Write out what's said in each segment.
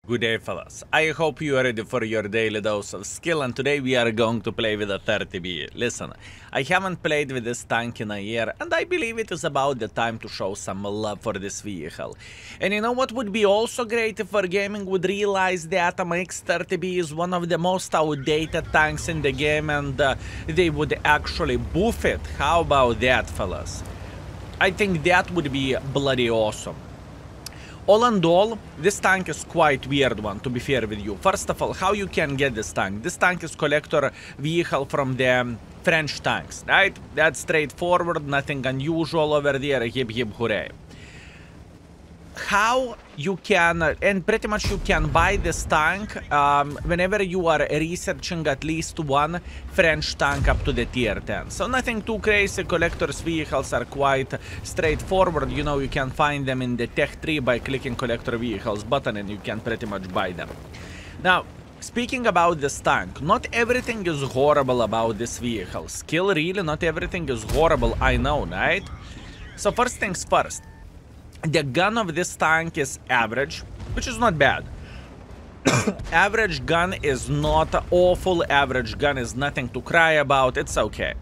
Good day, fellas. I hope you are ready for your daily dose of skill, and today we are going to play with a 30B. Listen, I haven't played with this tank in a year, and I believe it is about the time to show some love for this vehicle. And you know what would be also great if Wargaming would realize that MX 30B is one of the most outdated tanks in the game, and they would actually buff it. How about that, fellas? I think that would be bloody awesome. All in all, this tank is quite weird one, to be fair with you. First of all, how you can get this tank? This tank is collector vehicle from the French tanks, right? That's straightforward, nothing unusual over there, hip hip hooray. How you can, and pretty much you can buy this tank whenever you are researching at least one French tank up to the tier 10. So nothing too crazy, collectors vehicles are quite straightforward. You know, you can find them in the tech tree by clicking collector vehicles button and you can pretty much buy them. Now, speaking about this tank, not everything is horrible about this vehicle. Skill really, not everything is horrible, I know, right? So first things first. The gun of this tank is average, which is not bad. Average gun is not awful. Average gun is nothing to cry about. It's okay.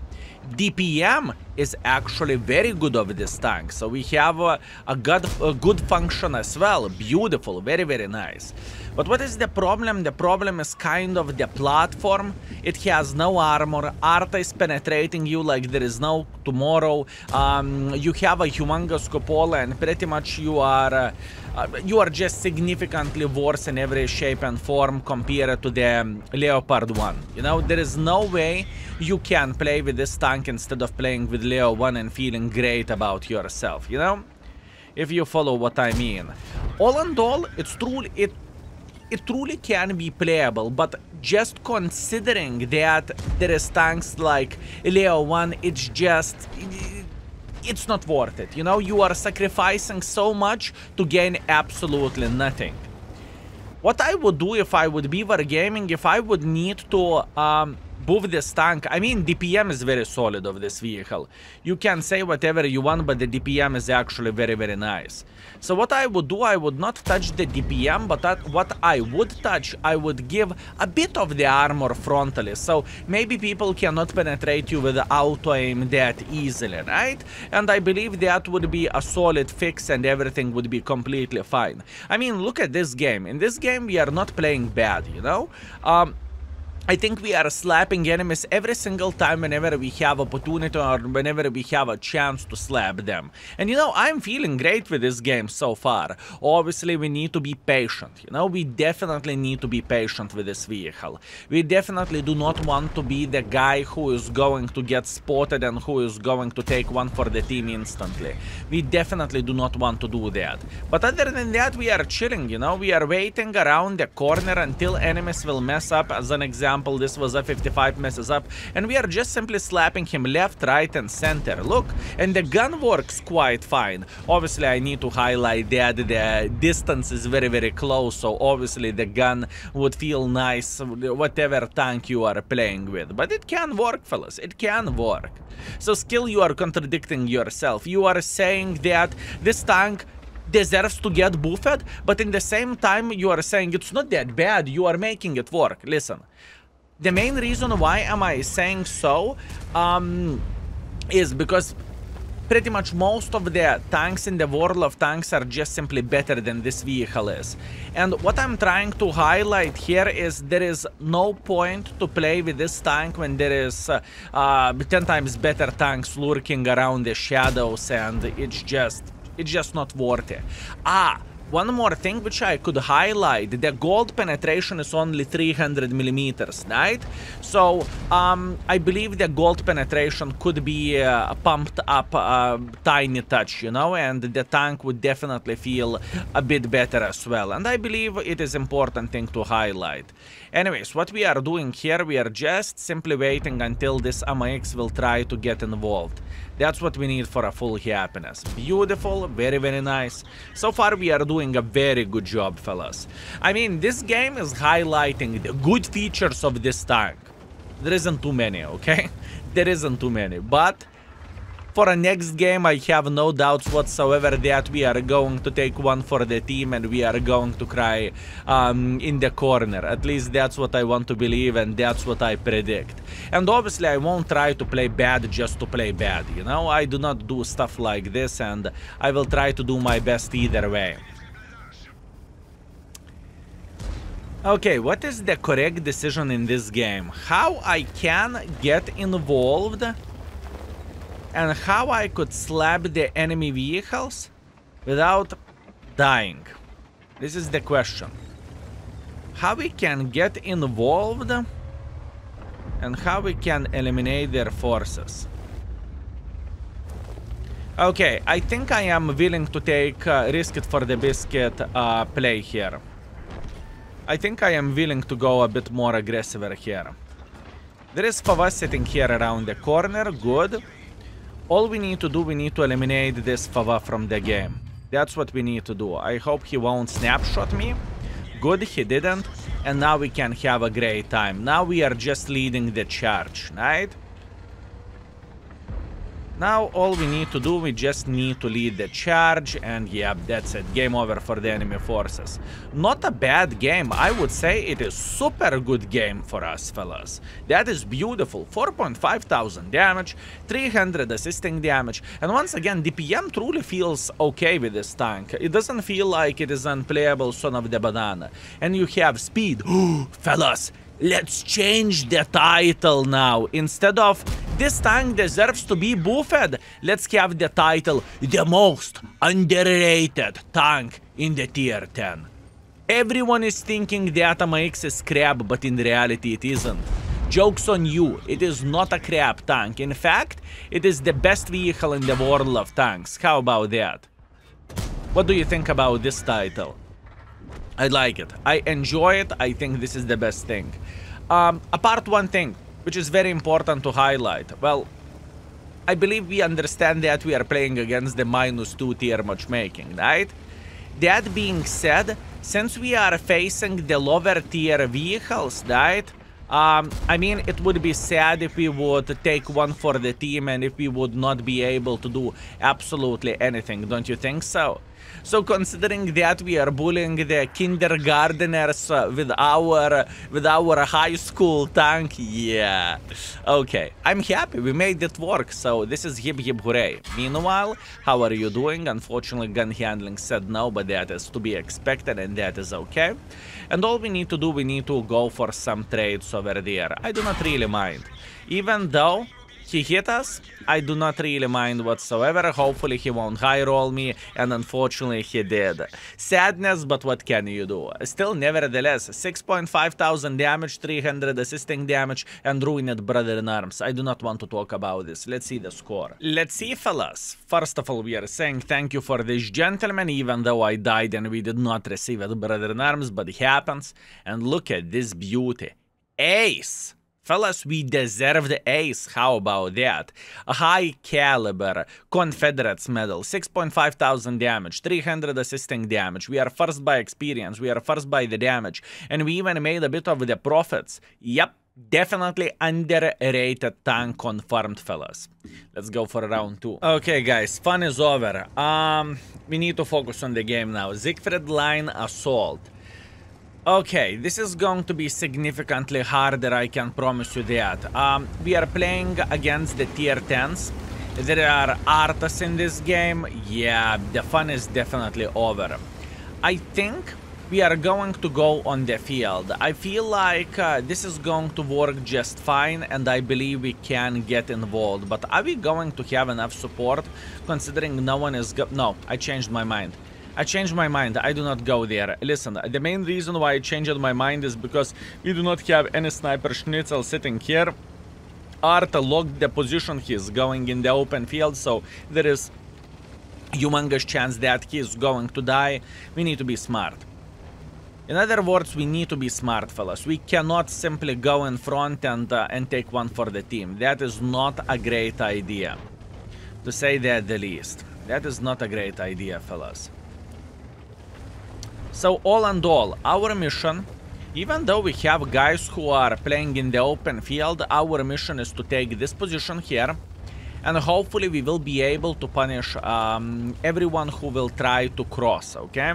DPM is actually very good of this tank. So we have a good function as well. Beautiful. Very, very nice. But what is the problem? The problem is kind of the platform. It has no armor. Arta is penetrating you like there is no tomorrow. You have a humongous cupola and pretty much you are just significantly worse in every shape and form compared to the Leopard 1. You know, there is no way you can play with this tank instead of playing with Leo 1 and feeling great about yourself, you know? If you follow what I mean. All in all, it truly can be playable, but just considering that there is tanks like Leo 1, it's not worth it. You know, you are sacrificing so much to gain absolutely nothing. What I would do if I would be Wargaming, if I would need to buff this tank, I mean, DPM is very solid of this vehicle. You can say whatever you want, but the DPM is actually very, very nice. So what I would do, I would not touch the DPM, but what I would touch, I would give a bit of the armor frontally. So maybe people cannot penetrate you with auto-aim that easily, right? And I believe that would be a solid fix and everything would be completely fine. I mean, look at this game. In this game, we are not playing bad, you know? I think we are slapping enemies every single time whenever we have opportunity or whenever we have a chance to slap them. And you know, I'm feeling great with this game so far. Obviously, we need to be patient, you know, we definitely need to be patient with this vehicle. We definitely do not want to be the guy who is going to get spotted and who is going to take one for the team instantly. We definitely do not want to do that. But other than that, we are chilling, you know, we are waiting around the corner until enemies will mess up. As an example, this was a 55 messes up, and we are just simply slapping him left, right, and center. Look, and the gun works quite fine. Obviously, I need to highlight that the distance is very, very close, so obviously the gun would feel nice, whatever tank you are playing with. But it can work, fellas. It can work. So, Skill, you are contradicting yourself. You are saying that this tank deserves to get buffed, but in the same time, you are saying it's not that bad. You are making it work. Listen. The main reason why am I saying so is because pretty much most of the tanks in the world of tanks are just simply better than this vehicle is. And what I'm trying to highlight here is there is no point to play with this tank when there is 10 times better tanks lurking around the shadows, and it's just not worth it. One more thing which I could highlight, the gold penetration is only 300 millimeters, right? So, I believe the gold penetration could be pumped up a tiny touch, you know, and the tank would definitely feel a bit better as well. And I believe it is important thing to highlight. Anyways, what we are doing here, we are just simply waiting until this MX will try to get involved. That's what we need for a full happiness. Beautiful, very, very nice. So far, we are doing a very good job, fellas. I mean, this game is highlighting the good features of this tank. There isn't too many, okay? There isn't too many, but For a next game, I have no doubts whatsoever that we are going to take one for the team and we are going to cry in the corner. At least that's what I want to believe and that's what I predict. And obviously, I won't try to play bad just to play bad, you know? I do not do stuff like this and I will try to do my best either way. Okay, what is the correct decision in this game? How I can get involved and how I could slap the enemy vehicles without dying? This is the question. How we can get involved and how we can eliminate their forces. Okay, I think I am willing to take risk it for the biscuit play here. I think I am willing to go a bit more aggressive here. There is Fava sitting here around the corner. Good. All we need to do, we need to eliminate this Fava from the game. That's what we need to do. I hope he won't snapshot me. Good, he didn't. And now we can have a great time. Now we are just leading the charge, right? Now all we need to do, we just need to lead the charge, and yeah, that's it. Game over for the enemy forces. Not a bad game. I would say it is super good game for us, fellas. That is beautiful. 4,500 damage, 300 assisting damage, and once again, DPM truly feels okay with this tank. It doesn't feel like it is unplayable son of the banana. And you have speed. Fellas, let's change the title now. Instead of this tank deserves to be buffed, let's have the title the most underrated tank in the tier 10. Everyone is thinking the Atama X is crap, but in reality it isn't. Joke's on you, it is not a crap tank. In fact, it is the best vehicle in the world of tanks. How about that? What do you think about this title? I like it. I enjoy it. I think this is the best thing. Apart one thing, which is very important to highlight. Well, I believe we understand that we are playing against the -2 tier matchmaking, right? That being said, since we are facing the lower tier vehicles, right? I mean, it would be sad if we would take one for the team and if we would not be able to do absolutely anything, don't you think so? So considering that we are bullying the kindergarteners with our high school tank, yeah. Okay, I'm happy we made it work, so this is hip hip hooray. Meanwhile, how are you doing? Unfortunately, gun handling said no, but that is to be expected and that is okay. And all we need to do, we need to go for some trades over there. I do not really mind. Even though he hit us, I do not really mind whatsoever. Hopefully he won't high roll me, and unfortunately he did. Sadness, but what can you do? Still, nevertheless, 6,500 damage, 300 assisting damage, and ruined brother in arms. I do not want to talk about this. Let's see the score. Let's see, fellas. First of all, we are saying thank you for this gentleman, even though I died and we did not receive it brother in arms, but it happens. And look at this beauty. Ace! Fellas, we deserve the ace. How about that? A high caliber Confederates medal, 6,500 damage, 300 assisting damage. We are first by experience. We are first by the damage. And we even made a bit of the profits. Yep, definitely underrated tank confirmed, fellas. Let's go for round 2. Okay, guys, fun is over. We need to focus on the game now. Siegfried Line Assault. Okay, this is going to be significantly harder, I can promise you that. We are playing against the tier 10s. There are artists in this game. Yeah, the fun is definitely over. I think we are going to go on the field. I feel like this is going to work just fine, and I believe we can get involved. But are we going to have enough support, considering no one is... No, I changed my mind. I changed my mind. I do not go there. Listen, the main reason why I changed my mind is because we do not have any sniper schnitzel sitting here. Art locked the position. He is going in the open field, so there is humongous chance that he is going to die. We need to be smart. In other words, we need to be smart, fellas. We cannot simply go in front and take one for the team. That is not a great idea, to say that the least. That is not a great idea, fellas. So all and all, our mission, even though we have guys who are playing in the open field, our mission is to take this position here And hopefully we will be able to punish everyone who will try to cross, okay?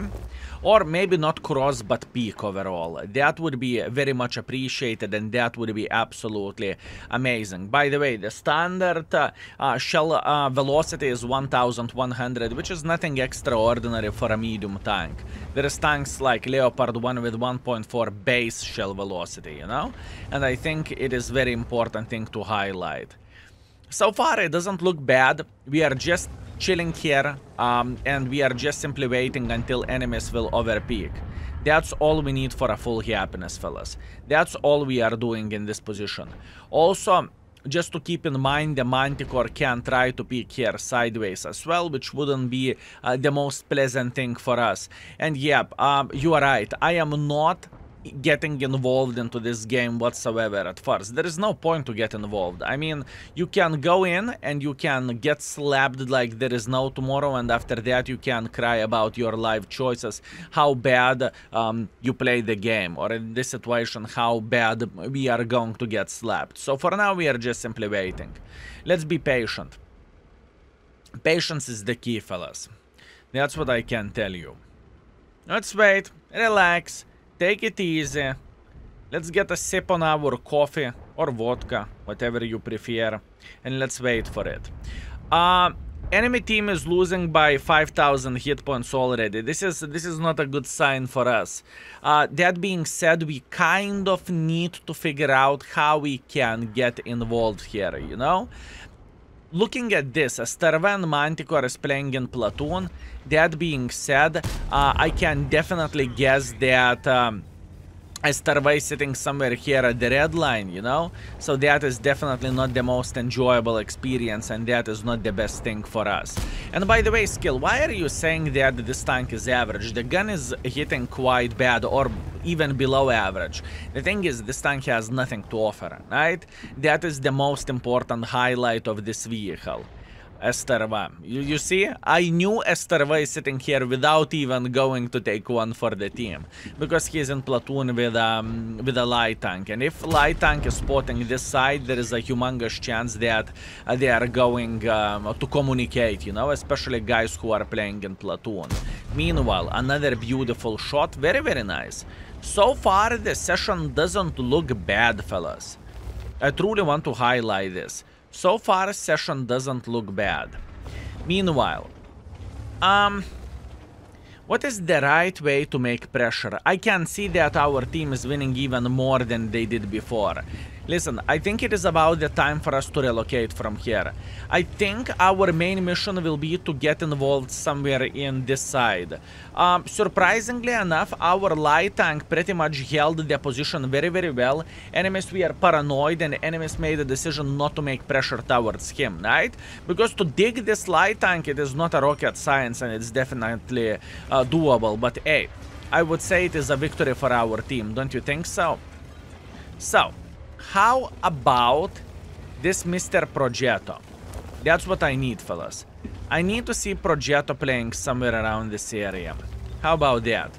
Or maybe not cross, but peek overall. That would be very much appreciated, and that would be absolutely amazing. By the way, the standard shell velocity is 1100, which is nothing extraordinary for a medium tank. There is tanks like Leopard 1 with 1.4 base shell velocity, you know? And I think it is very important thing to highlight. So far, it doesn't look bad. We are just chilling here, and we are just simply waiting until enemies will overpeak. That's all we need for a full happiness, fellas. That's all we are doing in this position. Also, just to keep in mind, the Manticore can try to peek here sideways as well, which wouldn't be the most pleasant thing for us. And yeah, you are right. I am not getting involved into this game whatsoever at first. There is no point to get involved. I mean, you can go in and you can get slapped like there is no tomorrow, and after that you can cry about your life choices, how bad you play the game, or in this situation how bad we are going to get slapped. So for now we are just simply waiting. Let's be patient. Patience is the key, fellas. That's what I can tell you. Let's wait, relax, take it easy. Let's get a sip on our coffee or vodka, whatever you prefer, and let's wait for it. Enemy team is losing by 5,000 hit points already. This is not a good sign for us. That being said, we kind of need to figure out how we can get involved here, you know? Looking at this, Esterva and Manticore is playing in platoon. That being said, I can definitely guess that Esterva is sitting somewhere here at the red line, you know? So that is definitely not the most enjoyable experience, and that is not the best thing for us. And by the way, Skill, why are you saying that this tank is average? The gun is hitting quite bad, or even below average. The thing is, this tank has nothing to offer, right? That is the most important highlight of this vehicle. Esterva. You see, I knew Esterva is sitting here without even going to take one for the team, because he's in platoon with a light tank, and if light tank is spotting this side, there is a humongous chance that they are going to communicate, you know, especially guys who are playing in platoon. Meanwhile, another beautiful shot, very, very nice. So far, the session doesn't look bad, fellas. I truly want to highlight this. So far, session doesn't look bad. Meanwhile, what is the right way to make pressure? I can see that our team is winning even more than they did before. Listen, I think it is about the time for us to relocate from here. I think our main mission will be to get involved somewhere in this side. Surprisingly enough, our light tank pretty much held the position very, very well. Enemies were paranoid, and enemies made a decision not to make pressure towards him, right? Because to dig this light tank, it is not a rocket science, and it's definitely doable. But hey, I would say it is a victory for our team, don't you think so? So, how about this Mr. Progetto? That's what I need, fellas. I need to see Progetto playing somewhere around this area. How about that?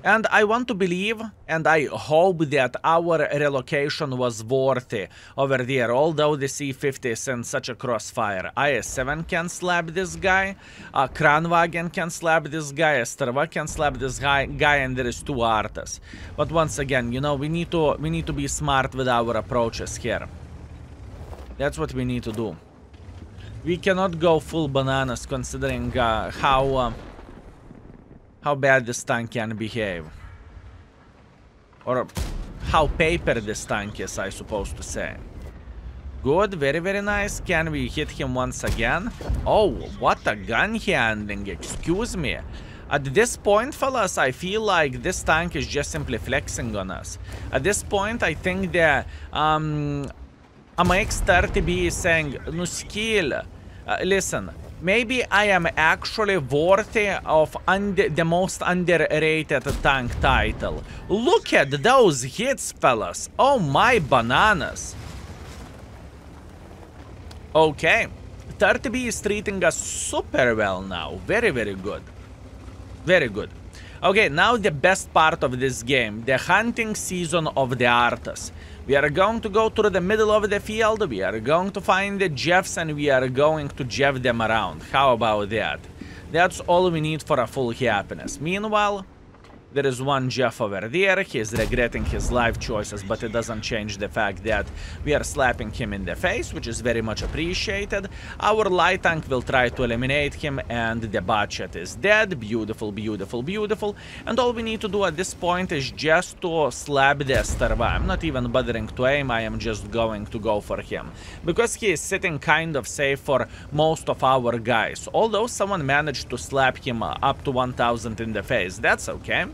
And I want to believe, and I hope that our relocation was worthy over there, although the C-50 is in such a crossfire. IS-7 can slap this guy, Kranwagen can slap this guy, Esterva can slap this guy, and there is two Artas. But once again, you know, we need to be smart with our approaches here. That's what we need to do. We cannot go full bananas considering how bad this tank can behave. Or how paper this tank is, I suppose to say. Good, very, very nice. Can we hit him once again? Oh, what a gun handling, excuse me. At this point, fellas, I feel like this tank is just simply flexing on us. At this point, I think the AMX-30B is saying, no skill, listen, maybe I am actually worthy of the most underrated tank title. Look at those hits, fellas. Oh my bananas. Okay. 30B is treating us super well now. Very, very good. Very good. Okay, now the best part of this game, the hunting season of the artists. We are going to go through the middle of the field, we are going to find the Jeffs, and we are going to Jeff them around. How about that? That's all we need for a full happiness. Meanwhile, there is one Jeff over there. He is regretting his life choices, but it doesn't change the fact that we are slapping him in the face, which is very much appreciated. Our light tank will try to eliminate him, and the botchet is dead. Beautiful, beautiful, beautiful. And all we need to do at this point is just to slap the Starva. I'm not even bothering to aim, I am just going to go for him. Because he is sitting kind of safe for most of our guys. Although someone managed to slap him up to 1000 in the face, that's okay.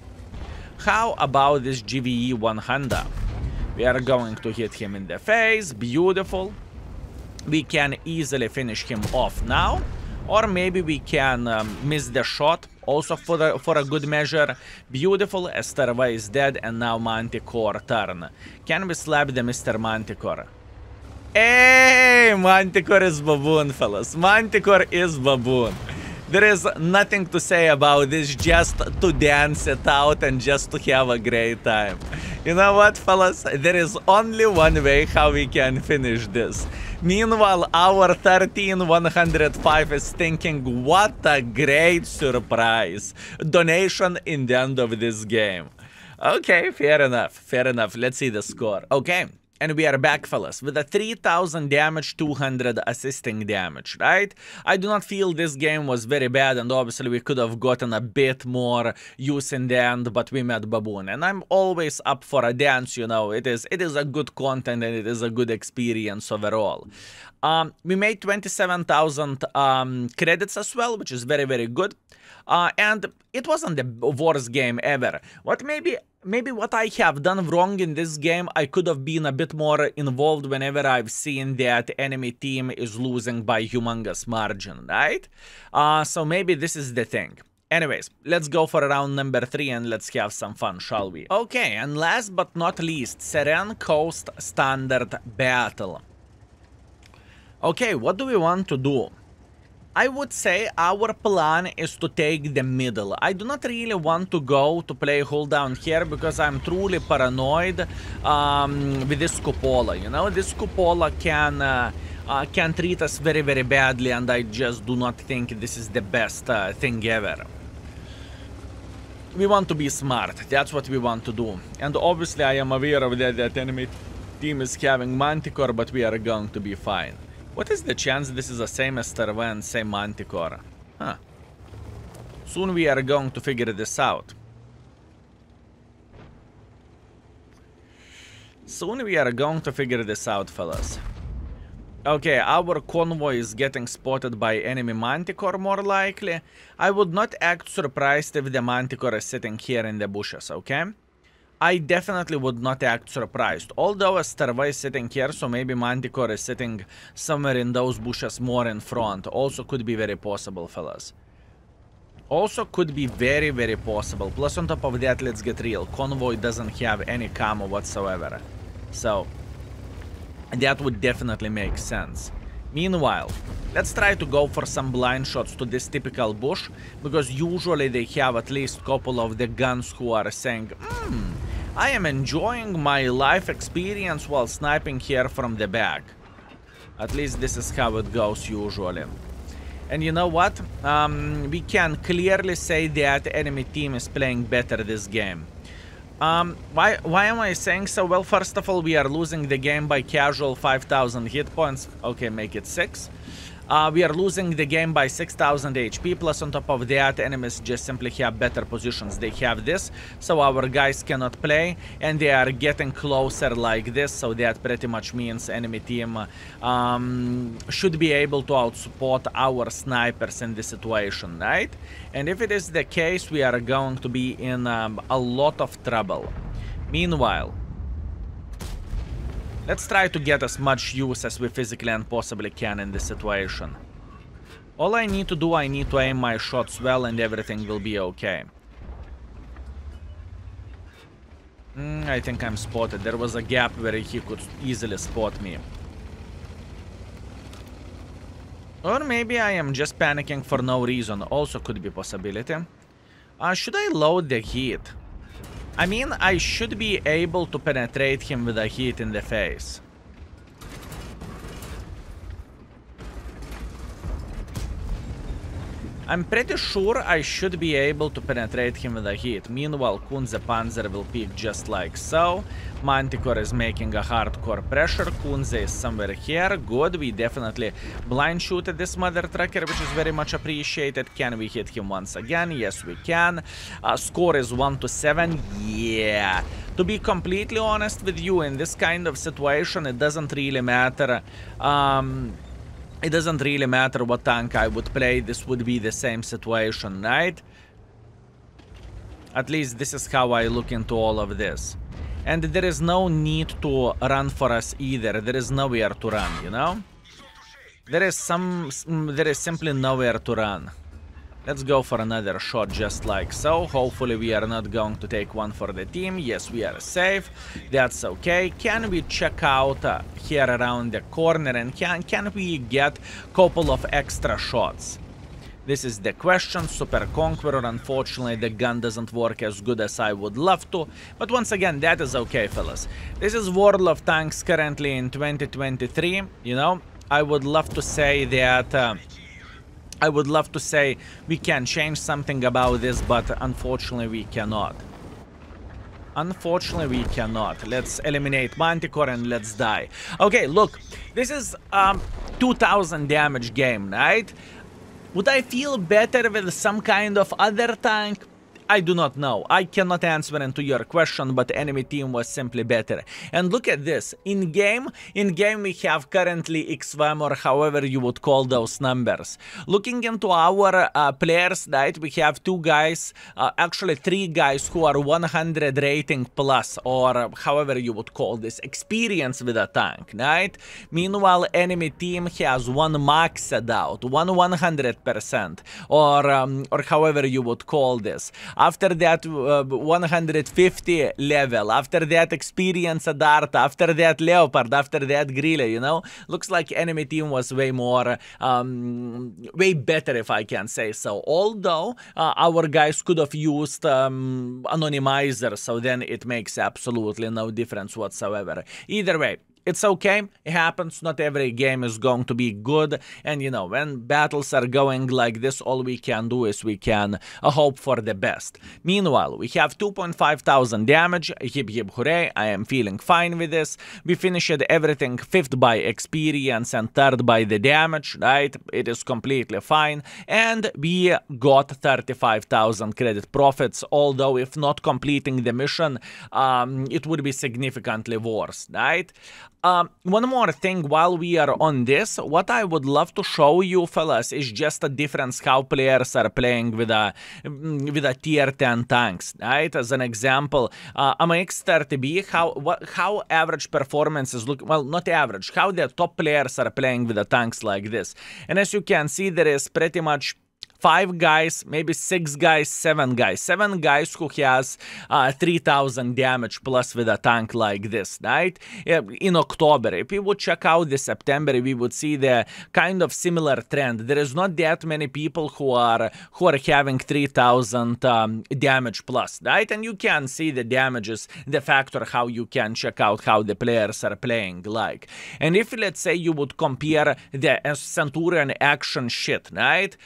How about this GVE 100? We are going to hit him in the face. Beautiful. We can easily finish him off now. Or maybe we can miss the shot. Also for a good measure. Beautiful. Esterva is dead. And now Manticore turn. Can we slap the Mr. Manticore? Hey! Manticore is baboon, fellas. Manticore is baboon. There is nothing to say about this, just to dance it out and just to have a great time. You know what, fellas? There is only one way how we can finish this. Meanwhile, our 13105 is thinking, what a great surprise. Donation in the end of this game. Okay, fair enough, fair enough. Let's see the score. Okay. And we are back, fellas, with a 3000 damage, 200 assisting damage, right? I do not feel this game was very bad, and obviously we could have gotten a bit more use in the end, but we met Baboon. And I'm always up for a dance, you know. It is a good content, and it is a good experience overall. We made 27,000 credits as well, which is very, very good. And it wasn't the worst game ever. Maybe what I have done wrong in this game, I could have been a bit more involved whenever I've seen that enemy team is losing by humongous margin, right? So maybe this is the thing. Anyways, let's go for round number 3 and let's have some fun, shall we? Okay, and last but not least, Seren Coast Standard Battle. Okay, what do we want to do? I would say our plan is to take the middle. I do not really want to go to play hold down here because I'm truly paranoid with this cupola. You know, this cupola can treat us very, very badly, and I just do not think this is the best thing ever. We want to be smart. That's what we want to do. And obviously I am aware of that enemy team is having Manticore, but we are going to be fine. What is the chance this is the same as Starva and same Manticore? Huh. Soon we are going to figure this out. Soon we are going to figure this out, fellas. Okay, our convoy is getting spotted by enemy Manticore more likely. I would not act surprised if the Manticore is sitting here in the bushes, okay? I definitely would not act surprised. Although a Starva is sitting here, so maybe Manticore is sitting somewhere in those bushes more in front. Also could be very possible, fellas. Also could be very, very possible. Plus on top of that, let's get real. Convoy doesn't have any camo whatsoever. So that would definitely make sense. Meanwhile, let's try to go for some blind shots to this typical bush, because usually they have at least a couple of the guns who are saying, I am enjoying my life experience while sniping here from the back. At least this is how it goes usually. And you know what? We can clearly say that the enemy team is playing better this game. Why am I saying so? Well, first of all, we are losing the game by casual 5,000 hit points. Okay, make it 6. We are losing the game by 6,000 HP, plus on top of that, enemies just simply have better positions. They have this, so our guys cannot play, and they are getting closer like this, so that pretty much means enemy team should be able to outsupport our snipers in this situation, right? And if it is the case, we are going to be in a lot of trouble. Meanwhile, let's try to get as much use as we physically and possibly can in this situation. All I need to do, I need to aim my shots well and everything will be okay. I think I'm spotted. There was a gap where he could easily spot me. Or maybe I am just panicking for no reason. Also could be a possibility. Should I load the heat? I mean, I should be able to penetrate him with a heat in the face. I'm pretty sure I should be able to penetrate him with a hit. Meanwhile, Kunze Panzer will peek just like so. Manticore is making a hardcore pressure. Kunze is somewhere here. Good, we definitely blind shooted this mother trucker, which is very much appreciated. Can we hit him once again? Yes, we can. Score is 1-7. Yeah. To be completely honest with you, in this kind of situation, it doesn't really matter. It doesn't really matter what tank I would play, this would be the same situation, right? At least this is how I look into all of this. And there is no need to run for us either, there is nowhere to run, you know? There is simply nowhere to run. Let's go for another shot just like so. Hopefully we are not going to take one for the team. Yes, we are safe. That's okay. Can we check out here around the corner and can we get a couple of extra shots? This is the question. Super Conqueror, unfortunately the gun doesn't work as good as I would love to. But once again, that is okay, fellas. This is World of Tanks currently in 2023. You know, I would love to say that... I would love to say we can change something about this, but unfortunately we cannot. Unfortunately we cannot. Let's eliminate Manticore and let's die. Okay, look, this is 2000 damage game, right? Would I feel better with some kind of other tank? I do not know. I cannot answer into your question, but enemy team was simply better. And look at this. In game we have currently XVM, or however you would call those numbers. Looking into our players, right, we have two guys, actually three guys who are 100 rating plus, or however you would call this, experience with a tank, right? Meanwhile, enemy team has one maxed out, 100%, or however you would call this. After that 150 level, after that experience Dart, after that Leopard, after that Grille, you know? Looks like enemy team was way more, way better if I can say so. Although our guys could have used anonymizer, so then it makes absolutely no difference whatsoever. Either way, it's okay, it happens, not every game is going to be good, and you know, when battles are going like this, all we can do is we can hope for the best. Meanwhile, we have 2,500 damage, hip hip hooray, I am feeling fine with this. We finished everything 5th by experience and 3rd by the damage, right? It is completely fine, and we got 35,000 credit profits, although if not completing the mission, it would be significantly worse, right? One more thing while we are on this, what I would love to show you, fellas, is just a difference how players are playing with a tier 10 tanks, right? As an example, MX-30B, how average performance is looking, well, not average, how the top players are playing with the tanks like this. And as you can see, there is pretty much 5 guys, maybe 6 guys, 7 guys. 7 guys who has 3,000 damage plus with a tank like this, right? In October. If we would check out the September, we would see the kind of similar trend. There is not that many people who are having 3,000 damage plus, right? And you can see the damages, the factor how you can check out how the players are playing like. And if let's say you would compare the Centurion action shit, right?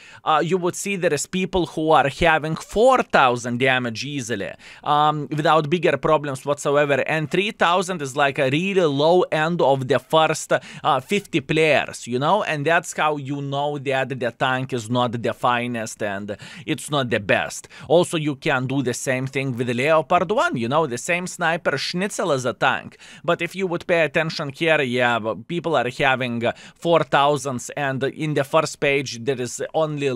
You would see there is people who are having 4,000 damage easily without bigger problems whatsoever, and 3,000 is like a really low end of the first 50 players, you know, and that's how you know that the tank is not the finest and it's not the best. Also, you can do the same thing with the Leopard 1, you know, the same sniper Schnitzel as a tank, but if you would pay attention here, yeah, people are having 4,000s, and in the first page there is only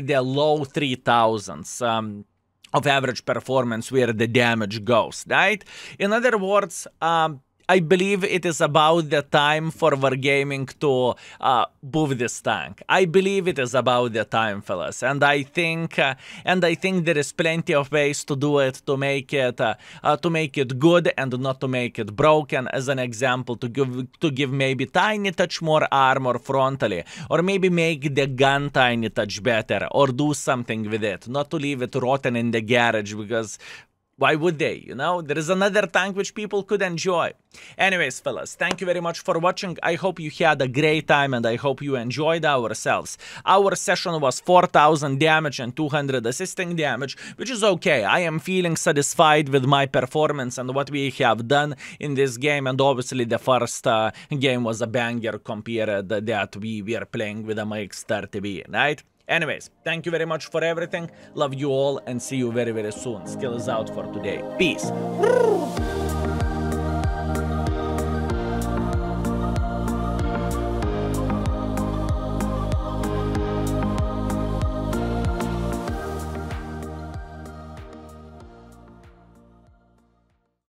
the low 3,000s of average performance where the damage goes, right? In other words, I believe it is about the time for Wargaming to move this tank. I believe it is about the time, fellas, and I think there is plenty of ways to do it, to make it good and not to make it broken. As an example, to give maybe tiny touch more armor frontally, or maybe make the gun tiny touch better, or do something with it, not to leave it rotten in the garage, because why would they? You know, there is another tank which people could enjoy. Anyways, fellas, thank you very much for watching. I hope you had a great time and I hope you enjoyed ourselves. Our session was 4,000 damage and 200 assisting damage, which is okay. I am feeling satisfied with my performance and what we have done in this game. And obviously the first game was a banger compared that we were playing with a MX-30B, right? Anyways, thank you very much for everything. Love you all and see you very, very soon. Skill is out for today. Peace.